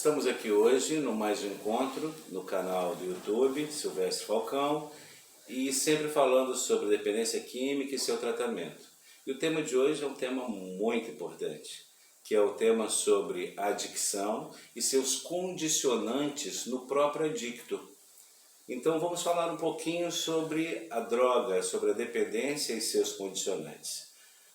Estamos aqui hoje no mais um encontro no canal do YouTube, Silvestre Falcão, e sempre falando sobre dependência química e seu tratamento. E o tema de hoje é um tema muito importante, que é o tema sobre adicção e seus condicionantes no próprio adicto. Então vamos falar um pouquinho sobre a droga, sobre a dependência e seus condicionantes.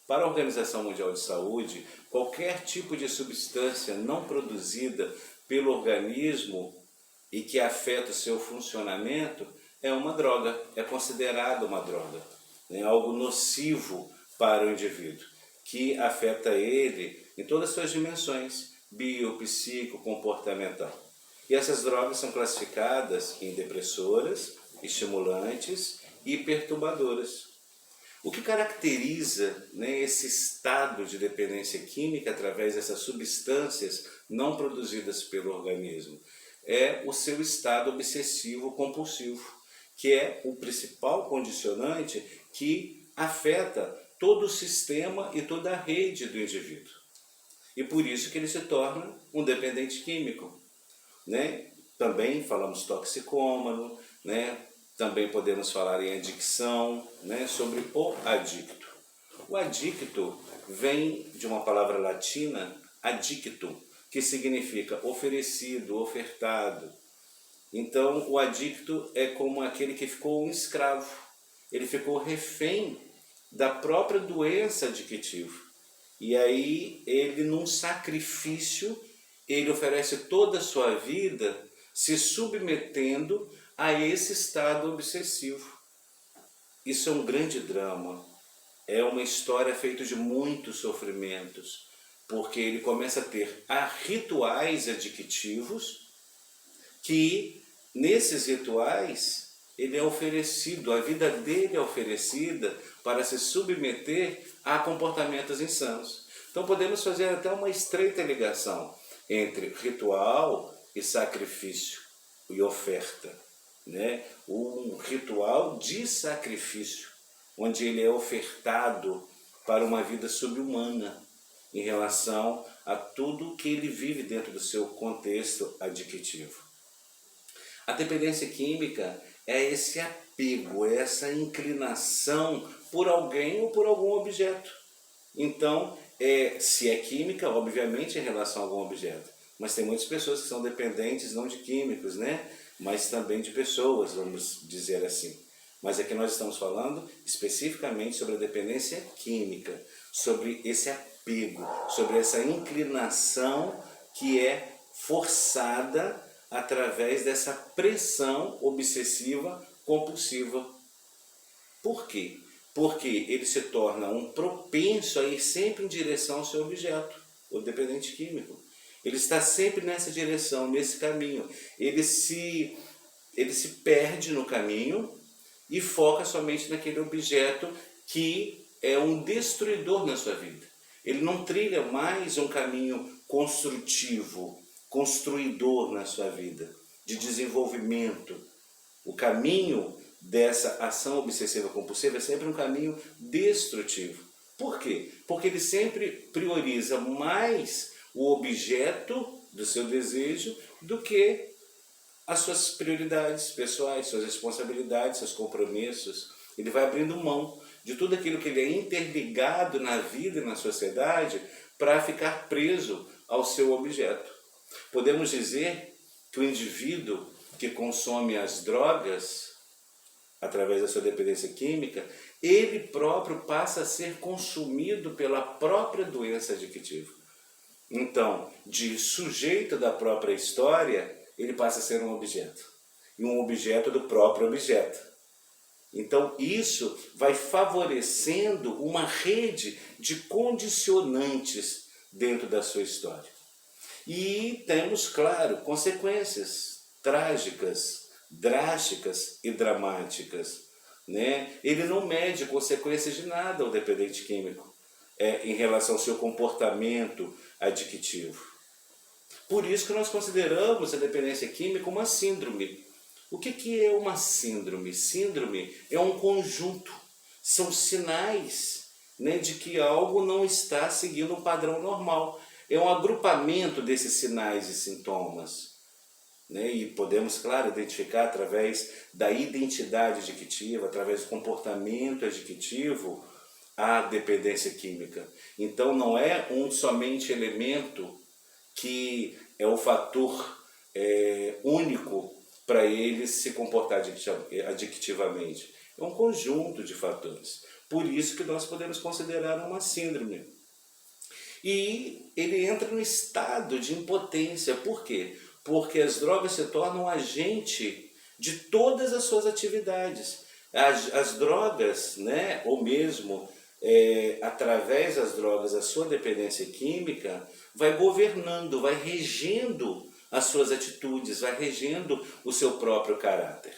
Para a Organização Mundial de Saúde, qualquer tipo de substância não produzida pelo organismo e que afeta o seu funcionamento é uma droga, é considerada uma droga, é algo nocivo para o indivíduo, que afeta ele em todas as suas dimensões, bio, psico, comportamental. E essas drogas são classificadas em depressoras, estimulantes e perturbadoras. O que caracteriza, esse estado de dependência química através dessas substâncias não produzidas pelo organismo é o seu estado obsessivo compulsivo, que é o principal condicionante que afeta todo o sistema e toda a rede do indivíduo. E por isso que ele se torna um dependente químico. Também falamos toxicômano, também podemos falar em adicção, sobre o adicto. O adicto vem de uma palavra latina, adicto, que significa oferecido, ofertado. Então, o adicto é como aquele que ficou um escravo. Ele ficou refém da própria doença adictiva. E aí, ele num sacrifício, ele oferece toda a sua vida se submetendo a esse estado obsessivo. Isso é um grande drama, é uma história feita de muitos sofrimentos, porque ele começa a ter rituais adictivos que, nesses rituais, ele é oferecido, a vida dele é oferecida para se submeter a comportamentos insanos. Então podemos fazer até uma estreita ligação entre ritual e sacrifício e oferta. Um ritual de sacrifício, onde ele é ofertado para uma vida subhumana em relação a tudo que ele vive dentro do seu contexto adictivo. A dependência química é esse apego, é essa inclinação por alguém ou por algum objeto. Então, se é química, obviamente, em relação a algum objeto. Mas tem muitas pessoas que são dependentes não de químicos, mas também de pessoas, vamos dizer assim. Mas aqui nós estamos falando especificamente sobre a dependência química, sobre esse apego, sobre essa inclinação que é forçada através dessa pressão obsessiva compulsiva. Por quê? Porque ele se torna um propenso a ir sempre em direção ao seu objeto, o dependente químico. Ele está sempre nessa direção, nesse caminho. Ele se perde no caminho e foca somente naquele objeto que é um destruidor na sua vida. Ele não trilha mais um caminho construtivo, construidor na sua vida, de desenvolvimento. O caminho dessa ação obsessiva compulsiva é sempre um caminho destrutivo. Por quê? Porque ele sempre prioriza mais o objeto do seu desejo do que as suas prioridades pessoais, suas responsabilidades, seus compromissos. Ele vai abrindo mão de tudo aquilo que ele é interligado na vida e na sociedade para ficar preso ao seu objeto. Podemos dizer que o indivíduo que consome as drogas, através da sua dependência química, ele próprio passa a ser consumido pela própria doença adictiva. Então, de sujeito da própria história, ele passa a ser um objeto. E um objeto do próprio objeto. Então, isso vai favorecendo uma rede de condicionantes dentro da sua história. E temos, claro, consequências trágicas, drásticas e dramáticas. Ele não mede consequências de nada ao dependente químico em relação ao seu comportamento adictivo. Por isso que nós consideramos a dependência química uma síndrome. O que é uma síndrome? Síndrome é um conjunto, são sinais de que algo não está seguindo um padrão normal. é um agrupamento desses sinais e sintomas, né? E podemos, claro, identificar através da identidade adictiva, através do comportamento adictivo, a dependência química. Então não é um somente elemento que é o fator único para ele se comportar adictivamente. É um conjunto de fatores. Por isso que nós podemos considerar uma síndrome. E ele entra no estado de impotência. Por quê? Porque as drogas se tornam agente de todas as suas atividades. As drogas, né, ou mesmo através das drogas, a sua dependência química vai governando, vai regendo as suas atitudes, vai regendo o seu próprio caráter.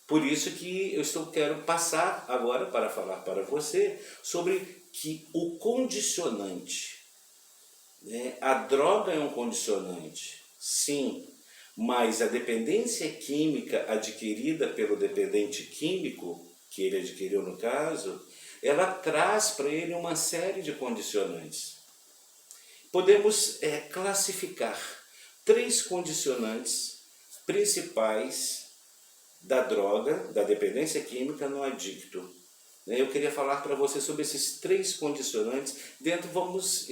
Por isso que quero passar agora para falar para você sobre que o condicionante, né? A droga é um condicionante, sim, mas a dependência química adquirida pelo dependente químico, que ele adquiriu no caso, ela traz para ele uma série de condicionantes. Podemos classificar 3 condicionantes principais da droga, da dependência química no adicto. Eu queria falar para você sobre esses 3 condicionantes. Dentro vamos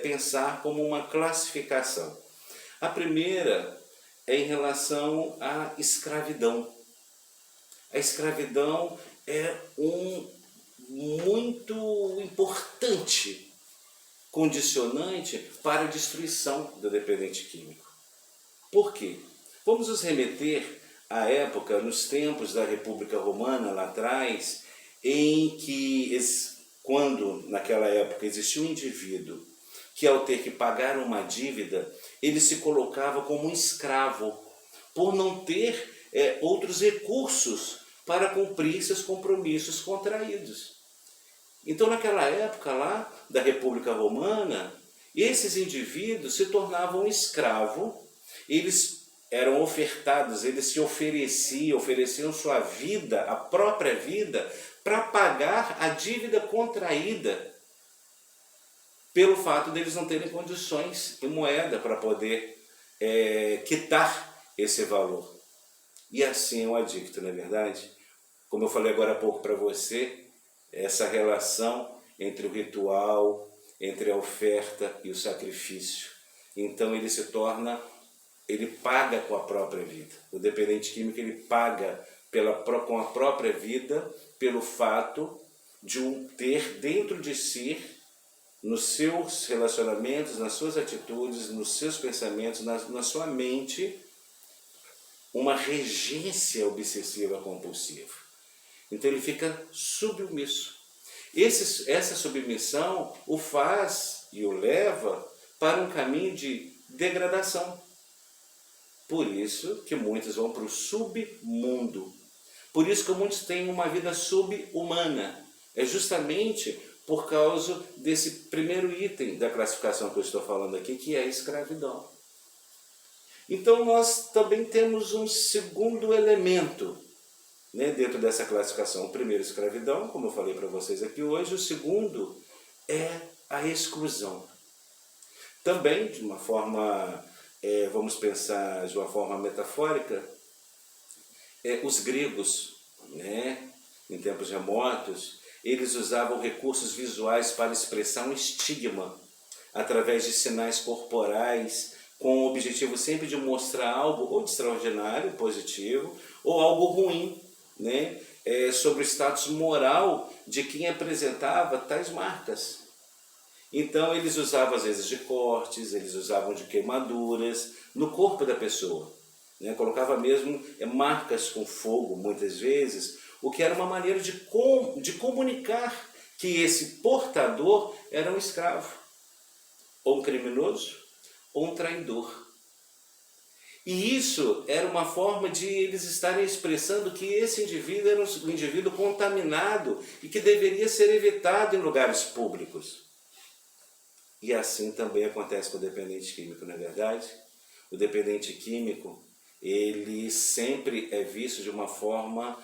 pensar como uma classificação. A primeira é em relação à escravidão. A escravidão é um muito importante condicionante para a destruição do dependente químico. Por quê? Vamos nos remeter à época, nos tempos da República Romana, lá atrás, em que, quando naquela época existia um indivíduo que, ao ter que pagar uma dívida, ele se colocava como um escravo, por não ter outros recursos para cumprir seus compromissos contraídos. Então, naquela época lá da República Romana, esses indivíduos se tornavam escravos, eles eram ofertados, eles se ofereciam sua vida, a própria vida, para pagar a dívida contraída, pelo fato deles não terem condições e moeda para poder quitar esse valor. E assim é o adicto, não é verdade? Como eu falei agora há pouco para você, essa relação entre o ritual, entre a oferta e o sacrifício. Então ele paga com a própria vida. O dependente químico, ele paga com a própria vida pelo fato de ter dentro de si, nos seus relacionamentos, nas suas atitudes, nos seus pensamentos, na sua mente, uma regência obsessiva compulsiva. Então ele fica submisso. Essa submissão o faz e o leva para um caminho de degradação. Por isso que muitos vão para o submundo. Por isso que muitos têm uma vida subhumana. É justamente por causa desse primeiro item da classificação que eu estou falando aqui, que é a escravidão. Então nós também temos um segundo elemento, né, dentro dessa classificação. O primeiro, escravidão, como eu falei para vocês aqui hoje. O segundo é a exclusão. Também, de uma forma, vamos pensar de uma forma metafórica, os gregos, né, em tempos remotos, eles usavam recursos visuais para expressar um estigma, através de sinais corporais, com o objetivo sempre de mostrar algo ou de extraordinário, positivo, ou algo ruim, né, sobre o status moral de quem apresentava tais marcas. Então eles usavam às vezes de cortes, eles usavam de queimaduras no corpo da pessoa, né? Colocava mesmo marcas com fogo, muitas vezes, o que era uma maneira de comunicar que esse portador era um escravo, ou um criminoso, ou um traidor. E isso era uma forma de eles estarem expressando que esse indivíduo era um indivíduo contaminado e que deveria ser evitado em lugares públicos. E assim também acontece com o dependente químico, não é verdade? O dependente químico, ele sempre é visto de uma forma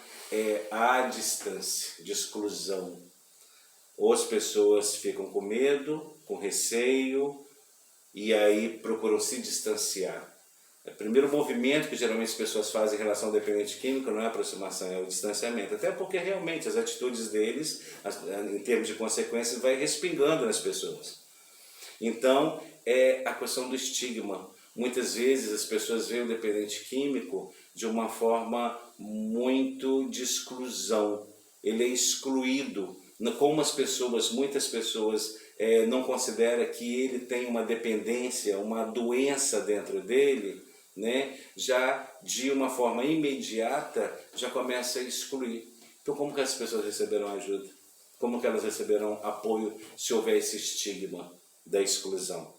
à distância, de exclusão. Ou as pessoas ficam com medo, com receio, e aí procuram se distanciar. O primeiro movimento que geralmente as pessoas fazem em relação ao dependente químico não é a aproximação, é o distanciamento. Até porque realmente as atitudes deles, em termos de consequências, vai respingando nas pessoas. Então, é a questão do estigma. Muitas vezes as pessoas veem o dependente químico de uma forma muito de exclusão. Ele é excluído. Como as pessoas, muitas pessoas não consideram que ele tem uma dependência, uma doença dentro dele, né? Já de uma forma imediata já começa a excluir. Então, como que as pessoas receberão ajuda? Como que elas receberão apoio se houver esse estigma da exclusão?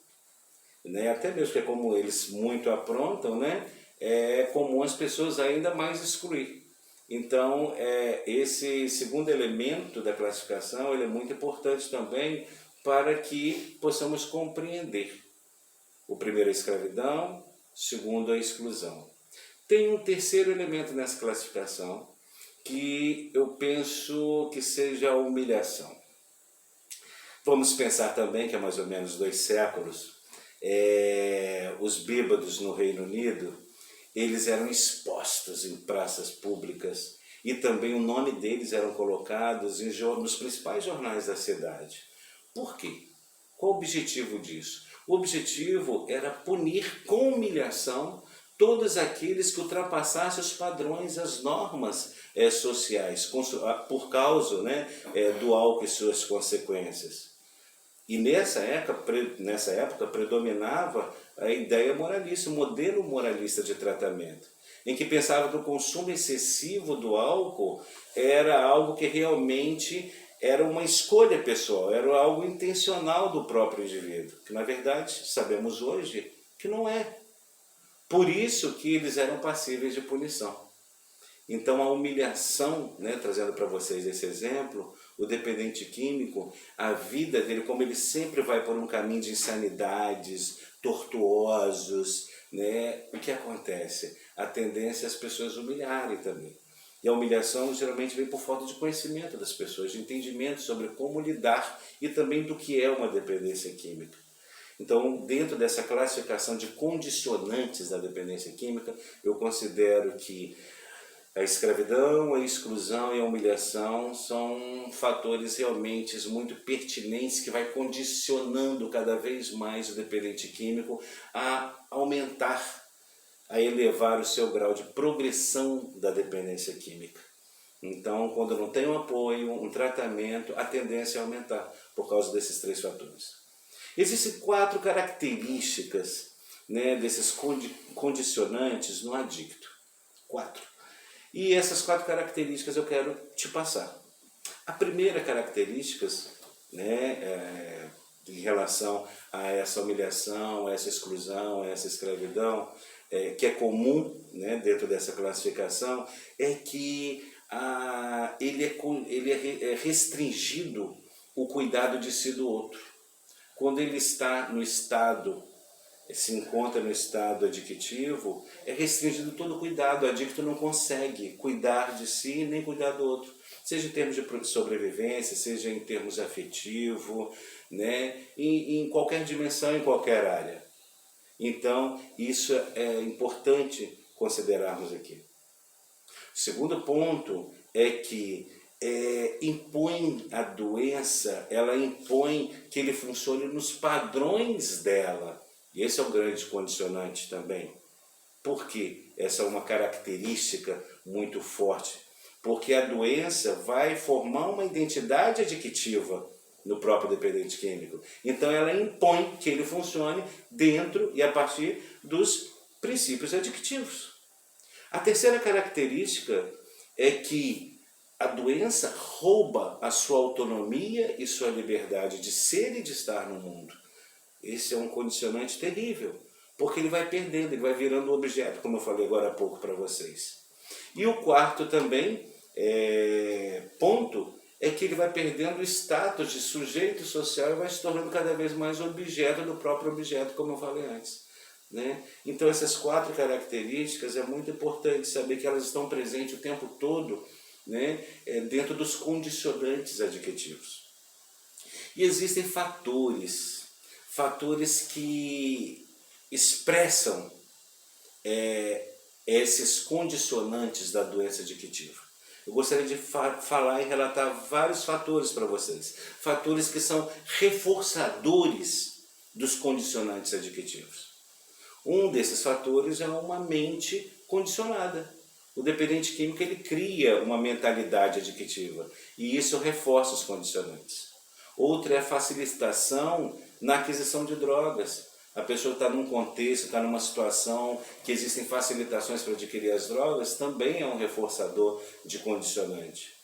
Né? Até mesmo que é como eles muito aprontam, né? É comum as pessoas ainda mais excluir. Então, esse segundo elemento da classificação ele é muito importante também para que possamos compreender. O primeiro é a escravidão, o segundo é a exclusão. Tem um terceiro elemento nessa classificação que eu penso que seja a humilhação. Vamos pensar também que há mais ou menos 2 séculos, os bêbados no Reino Unido, eles eram expostos em praças públicas e também o nome deles eram colocados nos principais jornais da cidade. Por quê? Qual o objetivo disso? O objetivo era punir com humilhação todos aqueles que ultrapassassem os padrões, as normas sociais, por causa, né, do álcool e suas consequências. E nessa época predominava a ideia moralista, o modelo moralista de tratamento, em que pensava que o consumo excessivo do álcool era algo que realmente era uma escolha pessoal, era algo intencional do próprio indivíduo, que na verdade sabemos hoje que não é. Por isso que eles eram passíveis de punição. Então a humilhação, né, trazendo para vocês esse exemplo, o dependente químico, a vida dele, como ele sempre vai por um caminho de insanidades, tortuosos, né, o que acontece? A tendência é as pessoas humilharem também. E a humilhação geralmente vem por falta de conhecimento das pessoas, de entendimento sobre como lidar e também do que é uma dependência química. Então, dentro dessa classificação de condicionantes da dependência química, eu considero que a escravidão, a exclusão e a humilhação são fatores realmente muito pertinentes que vai condicionando cada vez mais o dependente químico a aumentar, a elevar o seu grau de progressão da dependência química. Então, quando não tem um apoio, um tratamento, a tendência é aumentar por causa desses 3 fatores. Existem 4 características, né, desses condicionantes no adicto. 4. E essas 4 características eu quero te passar. A primeira característica, né, em relação a essa humilhação, a essa exclusão, a essa escravidão, que é comum, né, dentro dessa classificação, é que ele é restringido o cuidado de si do outro. Quando ele está no estado, se encontra no estado adictivo, é restringido todo o cuidado. O adicto não consegue cuidar de si nem cuidar do outro, seja em termos de sobrevivência, seja em termos afetivo, né? Em qualquer dimensão, em qualquer área. Então, isso é importante considerarmos aqui. O segundo ponto é que impõe a doença, ela impõe que ele funcione nos padrões dela. E esse é um grande condicionante também. Por quê? Essa é uma característica muito forte. Porque a doença vai formar uma identidade adictiva no próprio dependente químico. Então ela impõe que ele funcione dentro e a partir dos princípios adictivos. A terceira característica é que a doença rouba a sua autonomia e sua liberdade de ser e de estar no mundo. Esse é um condicionante terrível, porque ele vai perdendo, ele vai virando objeto, como eu falei agora há pouco para vocês. E o quarto também ponto é que ele vai perdendo o status de sujeito social e vai se tornando cada vez mais objeto do próprio objeto, como eu falei antes. Né? Então essas 4 características é muito importante saber que elas estão presentes o tempo todo, né? Dentro dos condicionantes adictivos. E existem fatores fatores que expressam esses condicionantes da doença adictiva. Eu gostaria de falar e relatar vários fatores para vocês. Fatores que são reforçadores dos condicionantes adictivos. Um desses fatores é uma mente condicionada. O dependente químico ele cria uma mentalidade adictiva e isso reforça os condicionantes. Outro é a facilitação na aquisição de drogas. A pessoa está num contexto, está numa situação que existem facilitações para adquirir as drogas, também é um reforçador de condicionante.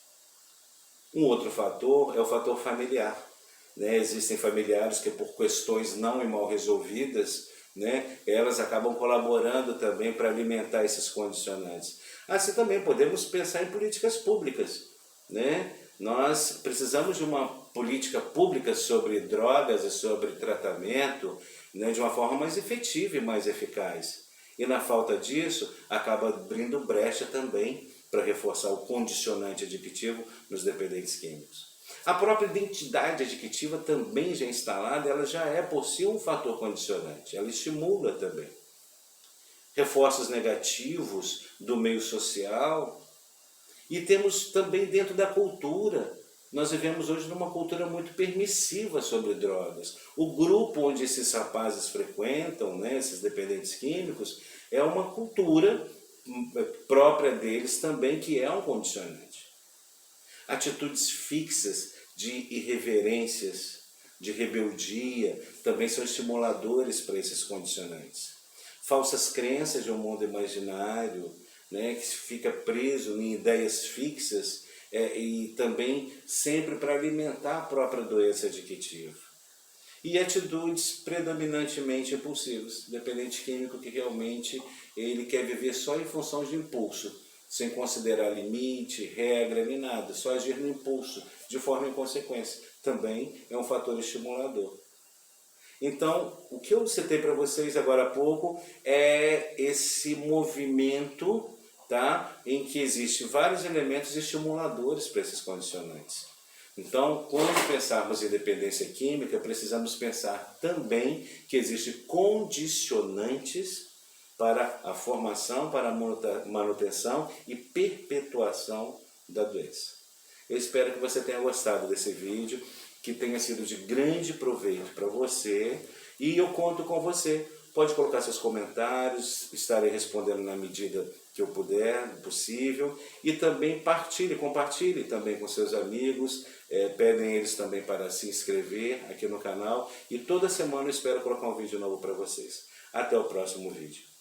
Um outro fator é o fator familiar. Existem familiares que por questões não e mal resolvidas, elas acabam colaborando também para alimentar esses condicionantes. Assim também podemos pensar em políticas públicas. Nós precisamos de uma política pública sobre drogas e sobre tratamento, de uma forma mais efetiva e mais eficaz. E na falta disso, acaba abrindo brecha também para reforçar o condicionante adictivo nos dependentes químicos. A própria identidade adictiva também já instalada, ela já é por si um fator condicionante, ela estimula também. Reforços negativos do meio social e temos também dentro da cultura. Nós vivemos hoje numa cultura muito permissiva sobre drogas. O grupo onde esses rapazes frequentam, esses dependentes químicos, é uma cultura própria deles também que é um condicionante. Atitudes fixas de irreverências, de rebeldia, também são estimuladores para esses condicionantes. Falsas crenças de um mundo imaginário, que fica preso em ideias fixas e também sempre para alimentar a própria doença adictiva. E atitudes predominantemente impulsivas, dependente químico que realmente ele quer viver só em função de impulso, sem considerar limite, regra, nem nada, só agir no impulso, de forma inconsequência. Também é um fator estimulador. Então, o que eu citei para vocês agora há pouco é esse movimento, em que existem vários elementos estimuladores para esses condicionantes. Então, quando pensarmos em dependência química, precisamos pensar também que existem condicionantes para a formação, para a manutenção e perpetuação da doença. Eu espero que você tenha gostado desse vídeo, que tenha sido de grande proveito para você e eu conto com você. Pode colocar seus comentários, estarei respondendo na medida que eu puder, possível, e também compartilhe também com seus amigos, pedem eles também para se inscrever aqui no canal e toda semana eu espero colocar um vídeo novo para vocês. Até o próximo vídeo.